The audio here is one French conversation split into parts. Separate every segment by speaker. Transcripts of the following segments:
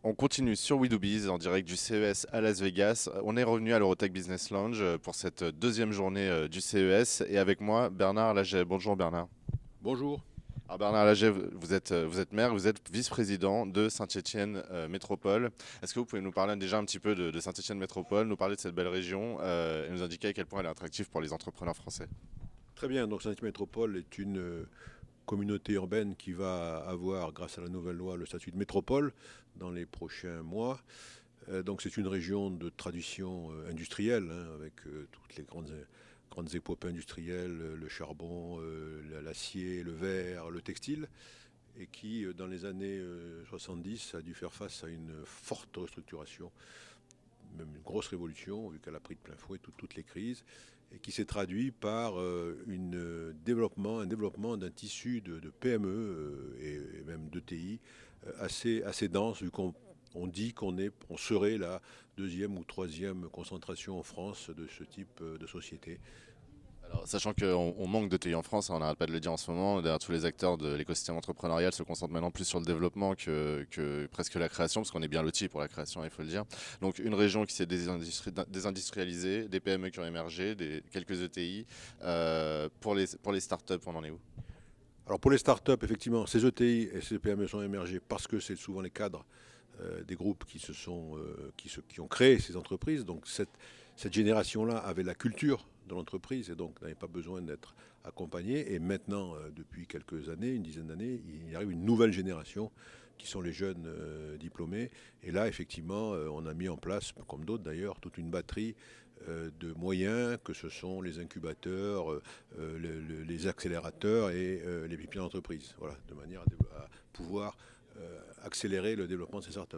Speaker 1: On continue sur We Do Biz en direct du CES à Las Vegas. On est revenu à l'Eurotech Business Lounge pour cette deuxième journée du CES et avec moi Bernard Laget. Bonjour Bernard.
Speaker 2: Bonjour.
Speaker 1: Alors Bernard Laget, vous êtes maire, vous êtes vice-président de Saint-Étienne Métropole. Est-ce que vous pouvez nous parler déjà un petit peu de Saint-Étienne Métropole, nous parler de cette belle région et nous indiquer à quel point elle est attractive pour les entrepreneurs français?
Speaker 2: Très bien, donc Saint-Étienne Métropole est une communauté urbaine qui va avoir, grâce à la nouvelle loi, le statut de métropole dans les prochains mois. Donc c'est une région de tradition industrielle, hein, avec toutes les grandes épopées industrielles, le charbon, l'acier, le verre, le textile, et qui, dans les années 70, a dû faire face à une forte restructuration, même une grosse révolution, vu qu'elle a pris de plein fouet toutes les crises, et qui s'est traduit par un développement d'un tissu de PME et même d'ETI assez dense, vu qu'on dit qu'on serait la deuxième ou troisième concentration en France de ce type de société.
Speaker 1: Alors, sachant qu'on manque de TI en France, hein, on n'arrête pas de le dire en ce moment, d'ailleurs tous les acteurs de l'écosystème entrepreneurial se concentrent maintenant plus sur le développement que presque la création, parce qu'on est bien lotis pour la création, il faut le dire. Donc une région qui s'est désindustrialisée, des PME qui ont émergé, quelques ETI. Pour les startups, on en est où?
Speaker 2: Alors pour les startups, effectivement, ces ETI et ces PME sont émergées parce que c'est souvent les cadres des groupes qui ont créé ces entreprises. Donc cette génération-là avait la culture de l'entreprise et donc n'avait pas besoin d'être accompagnée. Et maintenant, depuis quelques années, une dizaine d'années, il arrive une nouvelle génération qui sont les jeunes diplômés. Et là, effectivement, on a mis en place, comme d'autres d'ailleurs, toute une batterie de moyens, que ce sont les incubateurs, les accélérateurs et les pépinières d'entreprise. Voilà, de manière à pouvoir accélérer le développement de ces startups.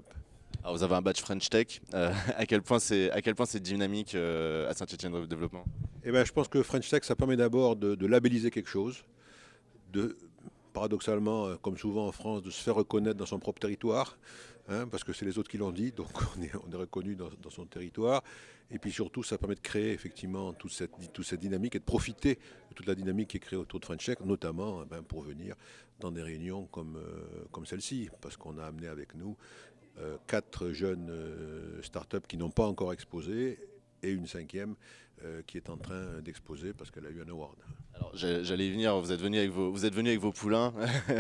Speaker 1: Alors vous avez un badge French Tech, à quel point c'est dynamique à Saint-Étienne Développement?
Speaker 2: Eh ben, je pense que French Tech, ça permet d'abord de labelliser quelque chose, paradoxalement, comme souvent en France, de se faire reconnaître dans son propre territoire, hein, parce que c'est les autres qui l'ont dit, donc on est reconnu dans son territoire. Et puis surtout, ça permet de créer effectivement toute cette dynamique et de profiter de toute la dynamique qui est créée autour de French Tech, notamment pour venir dans des réunions comme celle-ci, parce qu'on a amené avec nous 4 jeunes startups qui n'ont pas encore exposé et une cinquième qui est en train d'exposer parce qu'elle a eu un award.
Speaker 1: Alors j'allais y venir, vous êtes venu avec vos poulains,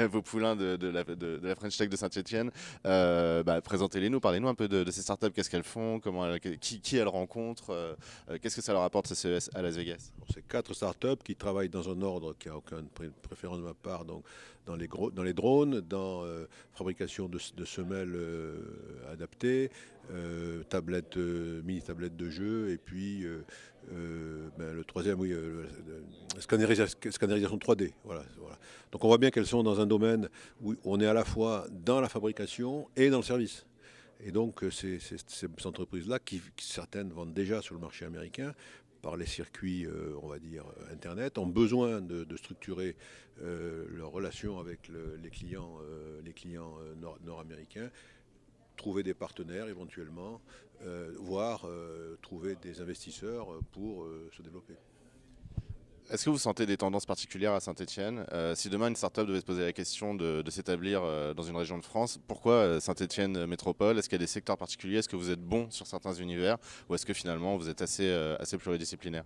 Speaker 1: vos poulains de la French Tech de Saint-Étienne. Présentez-les nous, parlez-nous un peu de ces startups, qu'est-ce qu'elles font, qui elles rencontrent, qu'est-ce que ça leur apporte ce CES à Las Vegas?
Speaker 2: C'est 4 startups qui travaillent dans un ordre qui n'a aucune préférence de ma part, donc dans les drones, dans fabrication de semelles adaptées, mini-tablettes de jeu, et puis le troisième, oui, scannerisation 3D. Voilà. Donc on voit bien qu'elles sont dans un domaine où on est à la fois dans la fabrication et dans le service. Et donc ces entreprises-là, qui certaines vendent déjà sur le marché américain, par les circuits, on va dire, Internet, ont besoin de structurer leurs relations avec les clients nord-américains, trouver des partenaires éventuellement, voire trouver des investisseurs pour se développer.
Speaker 1: Est-ce que vous sentez des tendances particulières à Saint-Étienne? Si demain une startup devait se poser la question de s'établir dans une région de France, pourquoi Saint-Étienne Métropole? Est-ce qu'il y a des secteurs particuliers? Est-ce que vous êtes bon sur certains univers? Ou est-ce que finalement vous êtes assez pluridisciplinaire?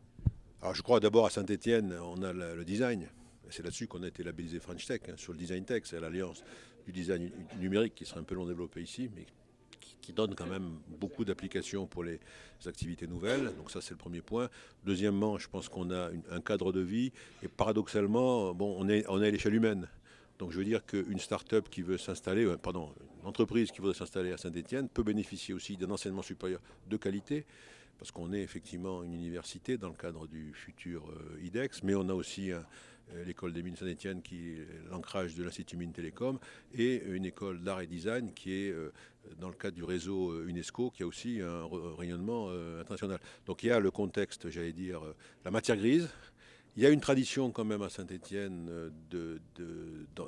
Speaker 2: Alors je crois d'abord à Saint-Étienne, on a le design. C'est là-dessus qu'on a été labellisé French Tech, hein, sur le design tech. C'est l'alliance du design numérique qui serait un peu long développé ici, mais qui donne quand même beaucoup d'applications pour les activités nouvelles. Donc ça, c'est le premier point. Deuxièmement, je pense qu'on a un cadre de vie. Et paradoxalement, on est à l'échelle humaine. Donc je veux dire qu'une start-up qui veut s'installer, une entreprise qui voudrait s'installer à Saint-Étienne peut bénéficier aussi d'un enseignement supérieur de qualité, parce qu'on est effectivement une université dans le cadre du futur IDEX, mais on a aussi l'école des mines Saint-Étienne qui est l'ancrage de l'Institut Mines Télécom, et une école d'art et design qui est dans le cadre du réseau UNESCO, qui a aussi un rayonnement international. Donc il y a le contexte, j'allais dire, la matière grise. Il y a une tradition quand même à Saint-Étienne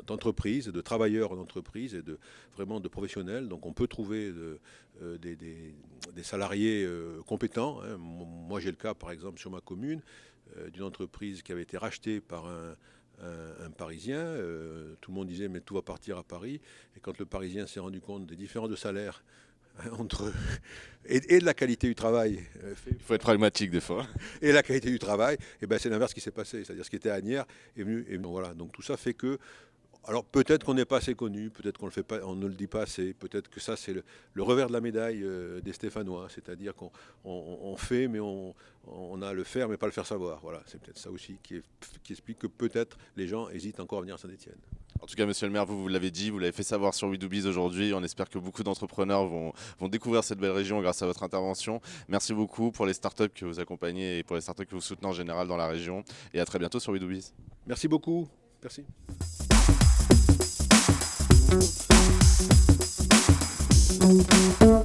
Speaker 2: d'entreprise, de travailleurs en entreprise et vraiment de professionnels. Donc on peut trouver des salariés compétents, hein. Moi j'ai le cas par exemple sur ma commune d'une entreprise qui avait été rachetée par un un Parisien. Tout le monde disait mais tout va partir à Paris. Et quand le Parisien s'est rendu compte des différences de salaire entre et de la qualité du travail.
Speaker 1: Il faut être pragmatique des fois.
Speaker 2: Et la qualité du travail, et ben c'est l'inverse qui s'est passé. C'est-à-dire ce qui était à Asnières est venu. Et voilà. Donc tout ça fait que. Alors peut-être qu'on n'est pas assez connu, peut-être qu'on le fait pas, on ne le dit pas assez, peut-être que ça c'est le revers de la médaille des Stéphanois, c'est-à-dire qu'on fait mais on a le faire mais pas le faire savoir. Voilà, c'est peut-être ça aussi qui explique que peut-être les gens hésitent encore à venir à Saint-Étienne.
Speaker 1: En tout cas, monsieur le maire, vous l'avez dit, vous l'avez fait savoir sur We Do Biz aujourd'hui. On espère que beaucoup d'entrepreneurs vont découvrir cette belle région grâce à votre intervention. Merci beaucoup pour les startups que vous accompagnez et pour les startups que vous soutenez en général dans la région. Et à très bientôt sur We Do Biz.
Speaker 2: Merci beaucoup. Merci.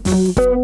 Speaker 3: Thank you.